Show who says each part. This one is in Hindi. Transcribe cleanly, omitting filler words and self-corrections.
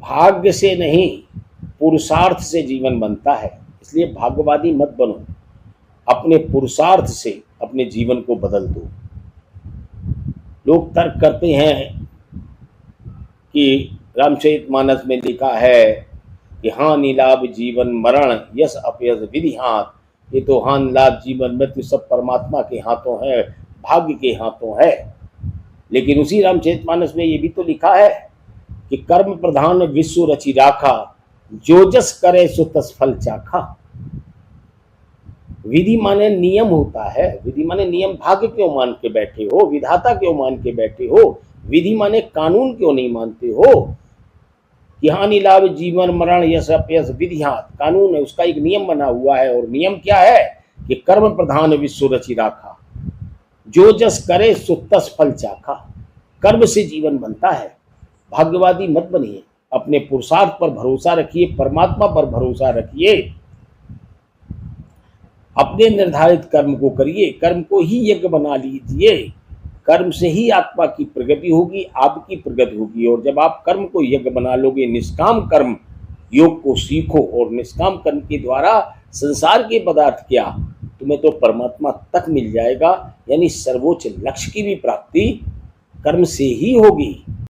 Speaker 1: भाग्य से नहीं, पुरुषार्थ से जीवन बनता है। इसलिए भाग्यवादी मत बनो, अपने पुरुषार्थ से अपने जीवन को बदल दो। लोग तर्क करते हैं कि रामचरितमानस में लिखा है कि हानि लाभ जीवन मरण यश अपयश विधि हाथ। ये तो हानि लाभ जीवन मृत्यु सब परमात्मा के हाथों है, भाग्य के हाथों है। लेकिन उसी रामचरितमानस में ये भी तो लिखा है कि कर्म प्रधान विश्व रचि राखा, जो जस करे सो तस फल चाखा। विधि माने नियम होता है, विधि माने नियम। भाग्य क्यों मान के बैठे हो, विधाता क्यों मान के बैठे हो? विधि माने कानून क्यों नहीं मानते हो? कि हानि लाभ जीवन मरण यश अपयश विधि हाथ, कानून है, उसका एक नियम बना हुआ है। और नियम क्या है कि कर्म प्रधान विश्व रचि राखा, जो जस करे सो तस फल चाखा। कर्म से जीवन बनता है। भाग्यवादी मत बनिए, अपने पुरुषार्थ पर भरोसा रखिए, परमात्मा पर भरोसा रखिए, अपने निर्धारित कर्म को करिए, कर्म को ही यज्ञ बना लीजिए। कर्म से ही आत्मा की प्रगति होगी, आपकी प्रगति होगी। और जब आप कर्म को यज्ञ बना लोगे, निष्काम कर्म योग को सीखो, और निष्काम कर्म के द्वारा संसार के पदार्थ क्या, तुम्हें तो परमात्मा तक मिल जाएगा। यानी सर्वोच्च लक्ष्य की भी प्राप्ति कर्म से ही होगी।